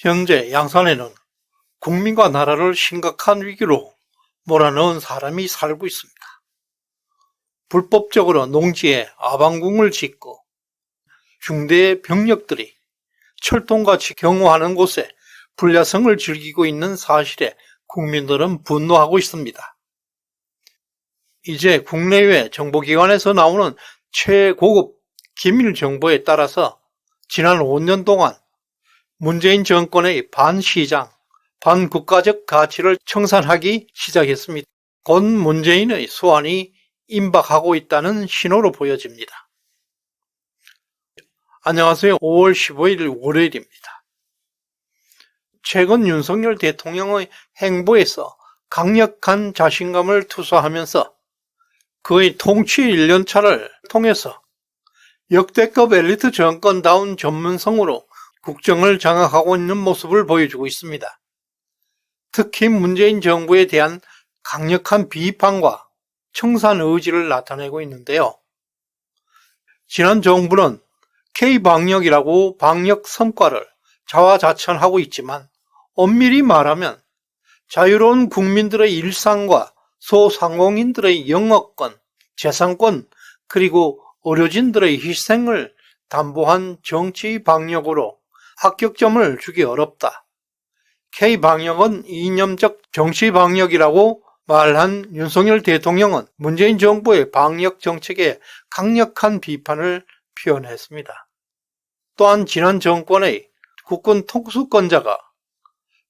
현재 양산에는 국민과 나라를 심각한 위기로 몰아넣은 사람이 살고 있습니다. 불법적으로 농지에 아방궁을 짓고 중대의 병력들이 철통같이 경호하는 곳에 불야성을 즐기고 있는 사실에 국민들은 분노하고 있습니다. 이제 국내외 정보기관에서 나오는 최고급 기밀 정보에 따라서 지난 5년 동안 문재인 정권의 반시장, 반국가적 가치를 청산하기 시작했습니다. 곧 문재인의 소환이 임박하고 있다는 신호로 보여집니다. 안녕하세요. 5월 15일 월요일입니다. 최근 윤석열 대통령의 행보에서 강력한 자신감을 투사하면서 그의 통치 1년차를 통해서 역대급 엘리트 정권다운 전문성으로 국정을 장악하고 있는 모습을 보여주고 있습니다. 특히 문재인 정부에 대한 강력한 비판과 청산 의지를 나타내고 있는데요. 지난 정부는 K방역이라고 방역 성과를 자화자찬하고 있지만 엄밀히 말하면 자유로운 국민들의 일상과 소상공인들의 영업권, 재산권, 그리고 의료진들의 희생을 담보한 정치 방역으로 합격점을 주기 어렵다. K방역은 이념적 정치 방역이라고 말한 윤석열 대통령은 문재인 정부의 방역 정책에 강력한 비판을 표현했습니다. 또한 지난 정권의 국군 통수권자가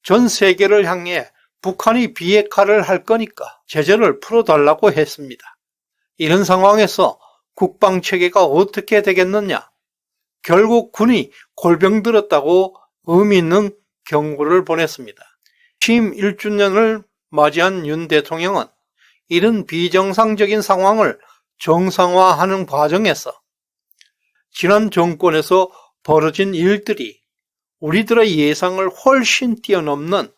전 세계를 향해 북한이 비핵화를 할 거니까 제재를 풀어달라고 했습니다. 이런 상황에서 국방체계가 어떻게 되겠느냐? 결국 군이 골병 들었다고 의미 있는 경고를 보냈습니다. 취임 1주년을 맞이한 윤 대통령은 이런 비정상적인 상황을 정상화하는 과정에서 지난 정권에서 벌어진 일들이 우리들의 예상을 훨씬 뛰어넘는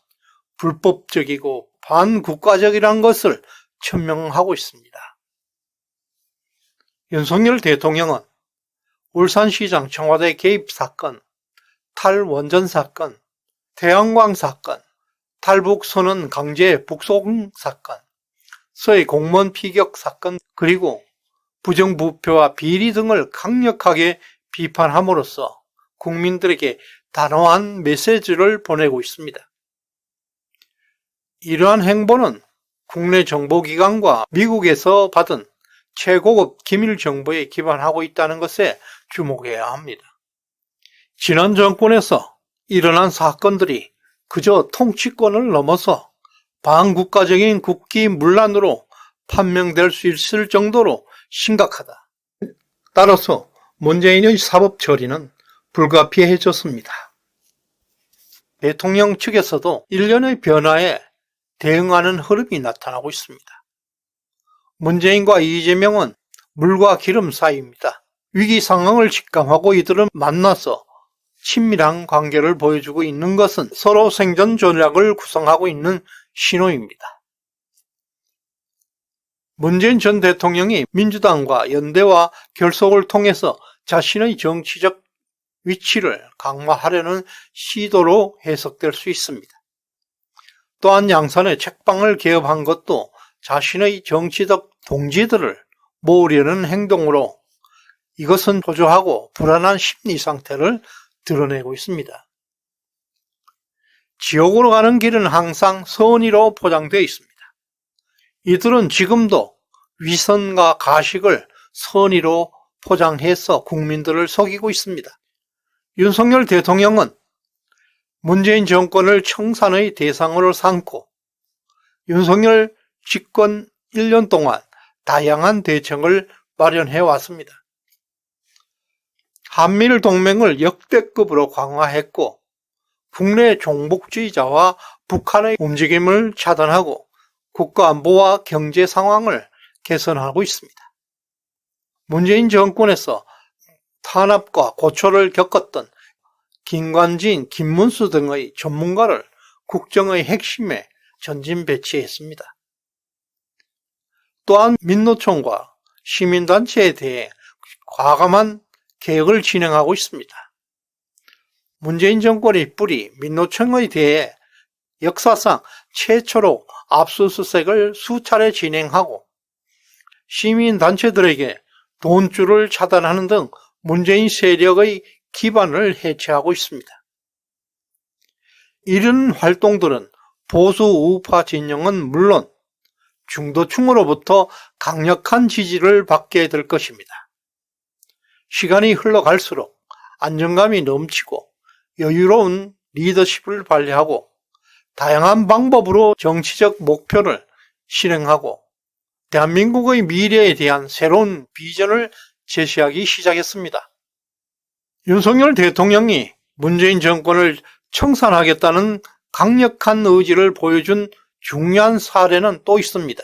불법적이고 반국가적이라는 것을 천명하고 있습니다. 윤석열 대통령은 울산시장 청와대 개입 사건, 탈원전 사건, 태양광 사건, 탈북선언 강제 북송 사건, 서해 공무원 피격 사건, 그리고 부정부패와 비리 등을 강력하게 비판함으로써 국민들에게 단호한 메시지를 보내고 있습니다. 이러한 행보는 국내 정보기관과 미국에서 받은 최고급 기밀 정보에 기반하고 있다는 것에 주목해야 합니다. 지난 정권에서 일어난 사건들이 그저 통치권을 넘어서 반국가적인 국기문란으로 판명될 수 있을 정도로 심각하다. 따라서 문재인의 사법 처리는 불가피해졌습니다. 대통령 측에서도 일련의 변화에 대응하는 흐름이 나타나고 있습니다. 문재인과 이재명은 물과 기름 사이입니다. 위기 상황을 직감하고 이들은 만나서 친밀한 관계를 보여주고 있는 것은 서로 생존 전략을 구성하고 있는 신호입니다. 문재인 전 대통령이 민주당과 연대와 결속을 통해서 자신의 정치적 위치를 강화하려는 시도로 해석될 수 있습니다. 또한 양산의 책방을 개업한 것도 자신의 정치적 동지들을 모으려는 행동으로 이것은 초조하고 불안한 심리 상태를 드러내고 있습니다. 지옥으로 가는 길은 항상 선의로 포장되어 있습니다. 이들은 지금도 위선과 가식을 선의로 포장해서 국민들을 속이고 있습니다. 윤석열 대통령은 문재인 정권을 청산의 대상으로 삼고 윤석열 집권 1년 동안 다양한 대책을 마련해 왔습니다. 한미일 동맹을 역대급으로 강화했고 국내 종북주의자와 북한의 움직임을 차단하고 국가안보와 경제 상황을 개선하고 있습니다. 문재인 정권에서 탄압과 고초를 겪었던 김관진, 김문수 등의 전문가를 국정의 핵심에 전진 배치했습니다. 또한 민노총과 시민단체에 대해 과감한 개혁을 진행하고 있습니다. 문재인 정권의 뿌리 민노총에 대해 역사상 최초로 압수수색을 수차례 진행하고 시민단체들에게 돈줄을 차단하는 등 문재인 세력의 기반을 해체하고 있습니다. 이런 활동들은 보수 우파 진영은 물론 중도층으로부터 강력한 지지를 받게 될 것입니다. 시간이 흘러갈수록 안정감이 넘치고 여유로운 리더십을 발휘하고 다양한 방법으로 정치적 목표를 실행하고 대한민국의 미래에 대한 새로운 비전을 제시하기 시작했습니다. 윤석열 대통령이 문재인 정권을 청산하겠다는 강력한 의지를 보여준 중요한 사례는 또 있습니다.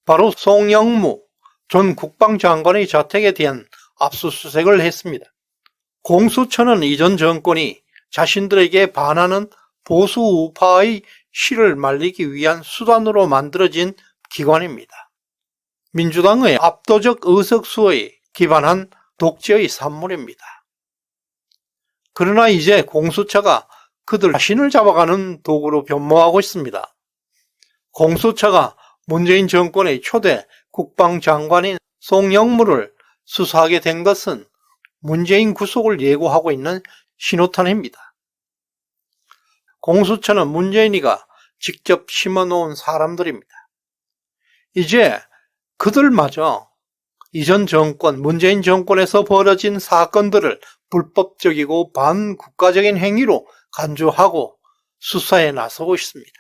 바로 송영무 전 국방장관의 자택에 대한 압수수색을 했습니다. 공수처는 이전 정권이 자신들에게 반하는 보수 우파의 실을 말리기 위한 수단으로 만들어진 기관입니다. 민주당의 압도적 의석수에 기반한 독재의 산물입니다. 그러나 이제 공수처가 그들 자신을 잡아가는 도구로 변모하고 있습니다. 공수처가 문재인 정권의 초대 국방장관인 송영무를 수사하게 된 것은 문재인 구속을 예고하고 있는 신호탄입니다. 공수처는 문재인이가 직접 심어놓은 사람들입니다. 이제 그들마저 이전 정권, 문재인 정권에서 벌어진 사건들을 불법적이고 반국가적인 행위로 간주하고 수사에 나서고 있습니다.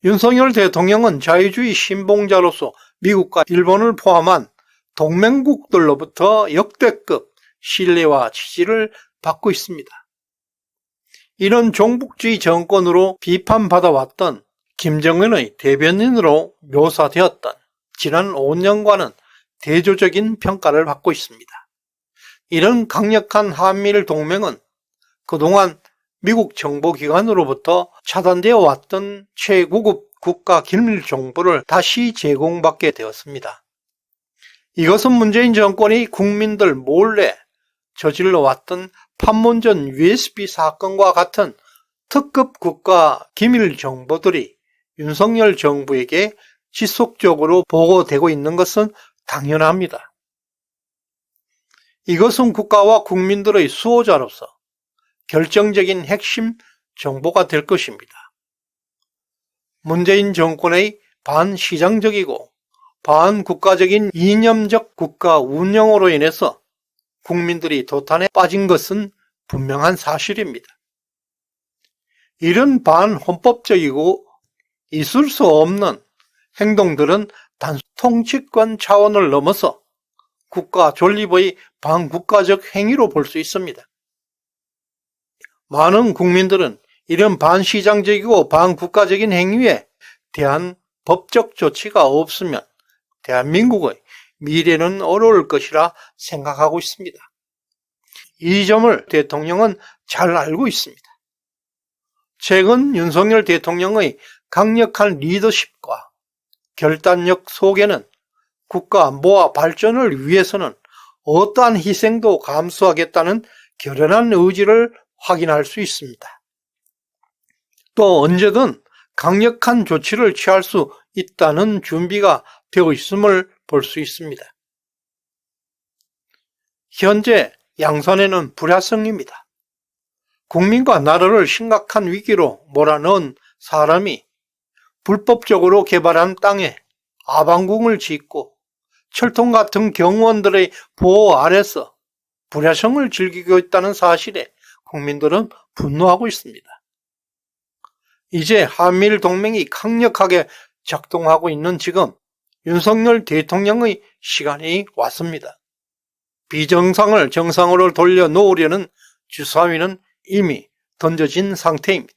윤석열 대통령은 자유주의 신봉자로서 미국과 일본을 포함한 동맹국들로부터 역대급 신뢰와 지지를 받고 있습니다. 이런 종북주의 정권으로 비판받아왔던 김정은의 대변인으로 묘사되었던 지난 5년간은 대조적인 평가를 받고 있습니다. 이런 강력한 한미일 동맹은 그동안 미국 정보기관으로부터 차단되어 왔던 최고급 국가 기밀 정보를 다시 제공받게 되었습니다. 이것은 문재인 정권이 국민들 몰래 저질러 왔던 판문점 USB 사건과 같은 특급 국가 기밀 정보들이 윤석열 정부에게 지속적으로 보고되고 있는 것은 당연합니다. 이것은 국가와 국민들의 수호자로서 결정적인 핵심 정보가 될 것입니다. 문재인 정권의 반시장적이고 반국가적인 이념적 국가 운영으로 인해서 국민들이 도탄에 빠진 것은 분명한 사실입니다. 이런 반헌법적이고 있을 수 없는 행동들은 단순 통치권 차원을 넘어서 국가 존립의 반국가적 행위로 볼 수 있습니다. 많은 국민들은 이런 반시장적이고 반국가적인 행위에 대한 법적 조치가 없으면 대한민국의 미래는 어려울 것이라 생각하고 있습니다. 이 점을 대통령은 잘 알고 있습니다. 최근 윤석열 대통령의 강력한 리더십과 결단력 속에는 국가 안보와 발전을 위해서는 어떠한 희생도 감수하겠다는 결연한 의지를 확인할 수 있습니다. 또 언제든 강력한 조치를 취할 수 있다는 준비가 되어 있음을 볼 수 있습니다. 현재 양산에는 불야성입니다. 국민과 나라를 심각한 위기로 몰아넣은 사람이 불법적으로 개발한 땅에 아방궁을 짓고 철통 같은 경호원들의 보호 아래서 불야성을 즐기고 있다는 사실에 국민들은 분노하고 있습니다. 이제 한미일 동맹이 강력하게 작동하고 있는 지금 윤석열 대통령의 시간이 왔습니다. 비정상을 정상으로 돌려놓으려는 주사위는 이미 던져진 상태입니다.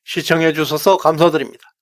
시청해 주셔서 감사드립니다.